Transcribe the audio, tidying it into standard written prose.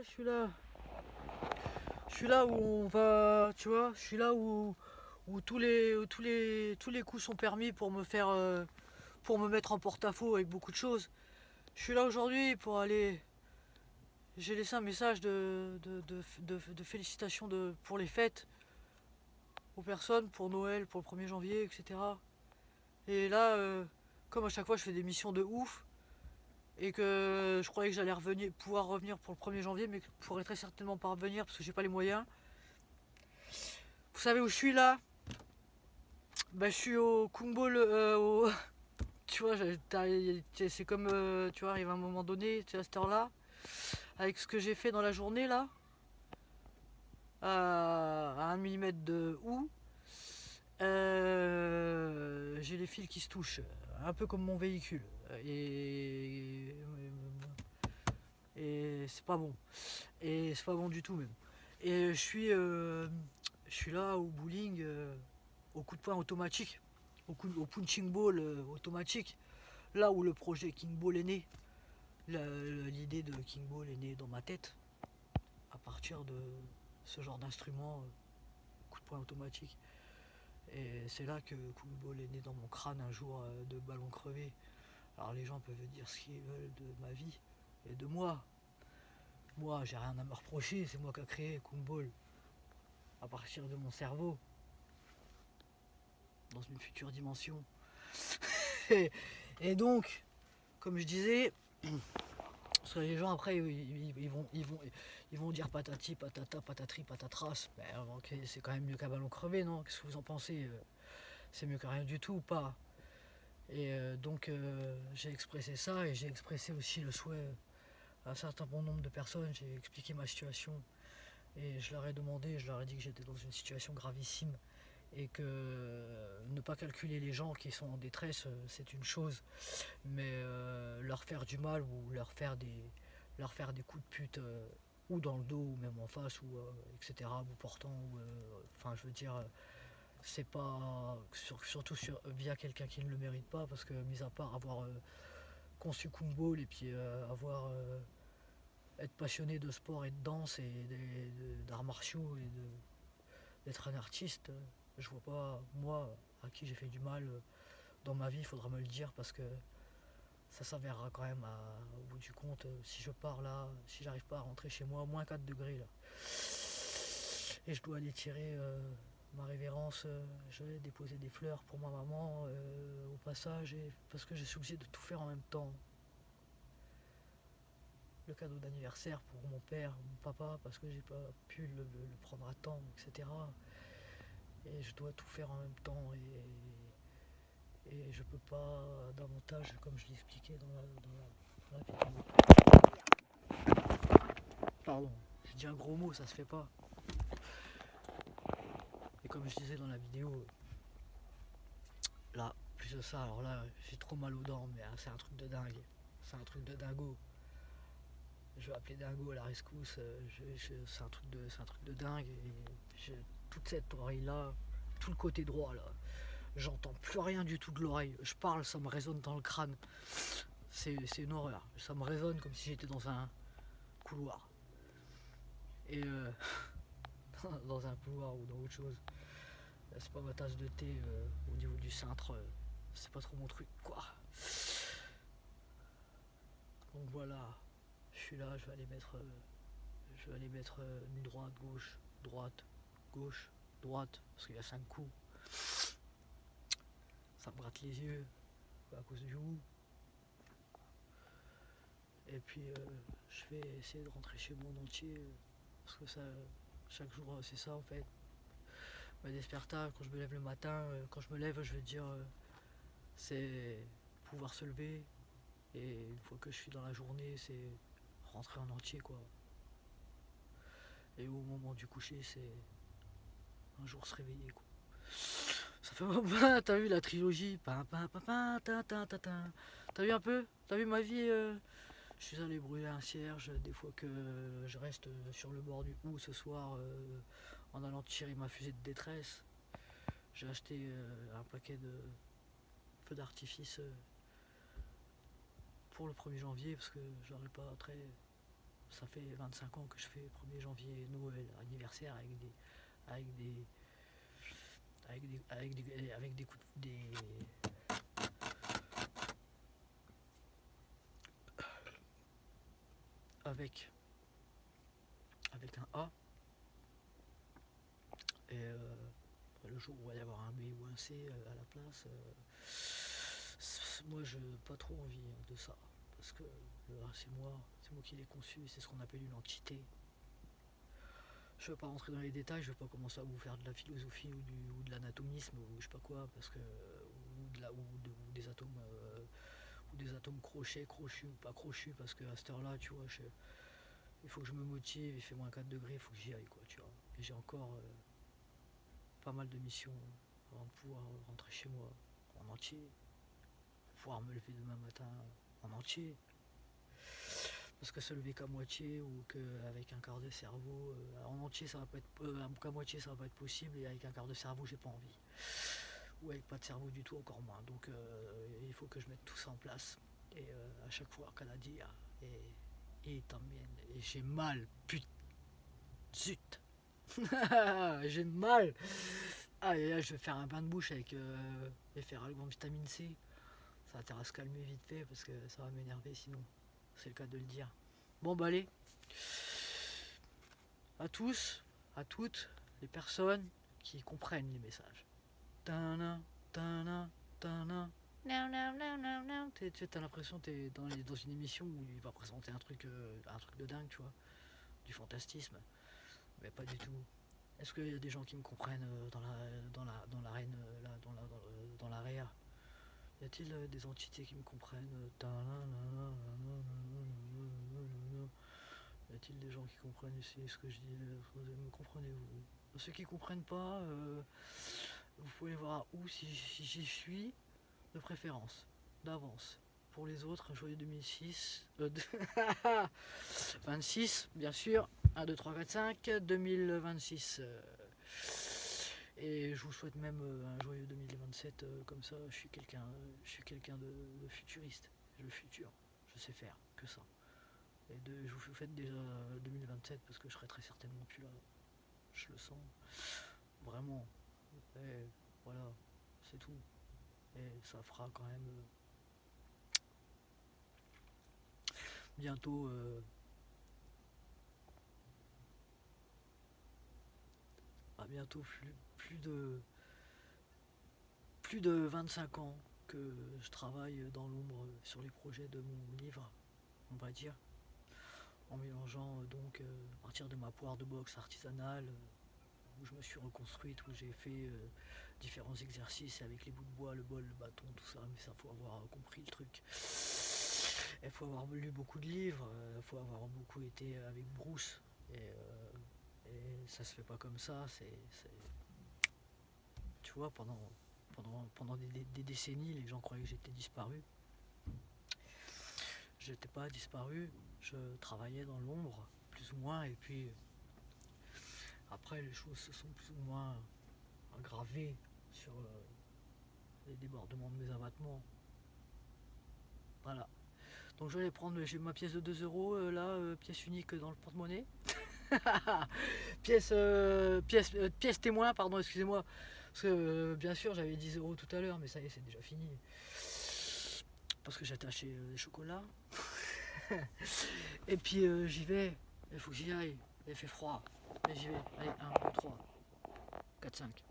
Ouais, je suis là. Je suis là où on va, tu vois, je suis là où tous les coups sont permis pour me faire, pour me mettre en porte-à-faux avec beaucoup de choses. Je suis là aujourd'hui pour aller. J'ai laissé un message de félicitations pour les fêtes aux personnes, pour Noël, pour le 1er janvier, etc. Et là, comme à chaque fois je fais des missions de ouf, et que je croyais que j'allais pouvoir revenir pour le 1er janvier, mais que je pourrais très certainement pas revenir parce que j'ai pas les moyens. Vous savez où je suis là? Bah, je suis au Kumbol, tu vois, c'est comme, tu vois, arrive à un moment donné, tu sais, à cette heure-là, avec ce que j'ai fait dans la journée, là, à 1 millimètre de houx, j'ai les fils qui se touchent, un peu comme mon véhicule. Et c'est pas bon. Et c'est pas bon du tout, même. Et je suis là au bowling, au coup de poing automatique, au punching ball automatique, là où le projet King Ball est né. L'idée de King Ball est née dans ma tête à partir de ce genre d'instrument, coup de poing automatique. Et c'est là que King Ball est né dans mon crâne un jour de ballon crevé. Alors les gens peuvent dire ce qu'ils veulent de ma vie et de moi. Moi, j'ai rien à me reprocher, c'est moi qui ai créé Kung Ball à partir de mon cerveau, dans une future dimension. Et donc, comme je disais, parce que les gens après ils vont dire patati, patata, patatri, patatras. Ben, ok, c'est quand même mieux qu'un ballon crevé, non? Qu'est-ce que vous en pensez? C'est mieux que rien du tout ou pas? Et donc j'ai expressé ça et j'ai expressé aussi le souhait à un certain bon nombre de personnes. J'ai expliqué ma situation et je leur ai demandé, je leur ai dit que j'étais dans une situation gravissime et que ne pas calculer les gens qui sont en détresse, c'est une chose, mais leur faire du mal ou leur faire des coups de pute, ou dans le dos ou même en face, ou etc., ou portant, ou enfin je veux dire, c'est pas surtout via quelqu'un qui ne le mérite pas, parce que mis à part avoir conçu Kung Ball et puis avoir être passionné de sport et de danse et d'arts martiaux et d'être un artiste, je vois pas, moi, à qui j'ai fait du mal dans ma vie, il faudra me le dire parce que ça s'avérera quand même au bout du compte, si je pars là, si j'arrive pas à rentrer chez moi, moins 4 degrés là. Et je dois aller tirer ma révérence, je vais déposer des fleurs pour ma maman au passage, et parce que je suis obligé de tout faire en même temps. Le cadeau d'anniversaire pour mon père, mon papa, parce que j'ai pas pu le prendre à temps, etc. Et je dois tout faire en même temps, et je peux pas davantage, comme je l'expliquais dans la vidéo. Pardon, j'ai dit un gros mot, ça se fait pas. Et comme je disais dans la vidéo, là, plus de ça, alors là, j'ai trop mal aux dents, mais c'est un truc de dingue. C'est un truc de dingo. Je vais appeler dingo à la rescousse, c'est un truc de dingue. Et toute cette oreille là, tout le côté droit là, j'entends plus rien du tout de l'oreille. Je parle, ça me résonne dans le crâne. C'est une horreur. Ça me résonne comme si j'étais dans un couloir. Et dans un couloir ou dans autre chose. C'est pas ma tasse de thé au niveau du cintre. C'est pas trop mon truc, quoi. Donc voilà, je suis là, je vais aller mettre une droite, gauche, droite, gauche, droite, parce qu'il y a 5 coups. Ça me gratte les yeux à cause du houx. Et puis je vais essayer de rentrer chez moi en entier, parce que ça, chaque jour c'est ça en fait. Ma desperta, quand je me lève le matin, quand je me lève, je veux dire, c'est pouvoir se lever. Et une fois que je suis dans la journée, c'est rentrer en entier, quoi. Et au moment du coucher, c'est un jour se réveiller, quoi. Ça fait t'as vu la trilogie? T'as vu un peu? T'as vu ma vie? Je suis allé brûler un cierge des fois que je reste sur le bord du Hou ce soir, en allant tirer ma fusée de détresse. J'ai acheté un paquet de feux d'artifice pour le 1er janvier parce que j'aurais pas très ça fait 25 ans que je fais 1er janvier, Noël, anniversaire avec des avec des coups avec un A et le jour où il va y avoir un B ou un C à la place, moi je n'ai pas trop envie de ça parce que le A c'est moi qui l'ai conçu, c'est ce qu'on appelle une entité. Je ne vais pas rentrer dans les détails, je ne vais pas commencer à vous faire de la philosophie ou de l'anatomisme ou je sais pas quoi, parce que ou des atomes crochus ou pas crochus, parce que à cette heure-là, tu vois, il faut que je me motive, il fait -4 degrés, il faut que j'y aille, quoi, tu vois. Et j'ai encore pas mal de missions avant de pouvoir rentrer chez moi en entier, pouvoir me lever demain matin en entier. Parce que se lever qu'à moitié ou qu'avec un quart de cerveau, en entier ça va pas être qu'à moitié ça va pas être possible, et avec un quart de cerveau j'ai pas envie. Ou avec pas de cerveau du tout encore moins. Donc il faut que je mette tout ça en place. Et à chaque fois qu'elle a dit et también, et j'ai mal, putain, zut. J'ai mal. Ah et là je vais faire un bain de bouche avec les ferragons de vitamine C. Ça va à se calmer vite fait parce que ça va m'énerver sinon. C'est le cas de le dire. Bon bah allez. À tous, à toutes les personnes qui comprennent les messages. Tana, tana, tana. T'as l'impression que t'es dans une émission où il va présenter un truc de dingue, tu vois, du fantastisme. Mais pas du tout. Est-ce qu'il y a des gens qui me comprennent dans l'arène, dans l'area? Y a-t-il des entités qui me comprennent? Y a-t-il des gens qui comprennent ici ce que je dis? Me comprenez-vous? Ceux qui comprennent pas, vous pouvez voir où si j'y suis, de préférence, d'avance. Pour les autres, un joyeux 2006, 26, bien sûr, 1, 2, 3, 4, 5, 2026. Et je vous souhaite même un joyeux 2027, comme ça, je suis quelqu'un de futuriste. Le futur, je sais faire que ça. Et je vous souhaite déjà 2027 parce que je serai très certainement plus là. Je le sens. Vraiment. Et voilà, c'est tout. Et ça fera quand même bientôt bientôt plus de 25 ans que je travaille dans l'ombre sur les projets de mon livre, on va dire, en mélangeant donc à partir de ma poire de boxe artisanale où je me suis reconstruite, où j'ai fait différents exercices avec les bouts de bois, le bol, le bâton, tout ça, mais ça faut avoir compris le truc. Il faut avoir lu beaucoup de livres, il faut avoir beaucoup été avec Bruce, et ça se fait pas comme ça, tu vois, pendant des décennies, les gens croyaient que j'étais disparu. Je n'étais pas disparu, je travaillais dans l'ombre, plus ou moins, et puis après les choses se sont plus ou moins aggravées sur les débordements de mes abattements. Voilà. Donc je vais aller prendre, j'ai ma pièce de 2 euros là, pièce unique dans le porte-monnaie. pièce témoin, pardon, excusez-moi. Parce que bien sûr j'avais 10 euros tout à l'heure, mais ça y est, c'est déjà fini. Parce que j'ai attaché des chocolats. Et puis j'y vais, il faut que j'y aille. Il fait froid. Et j'y vais. Allez, 1, 2, 3, 4, 5.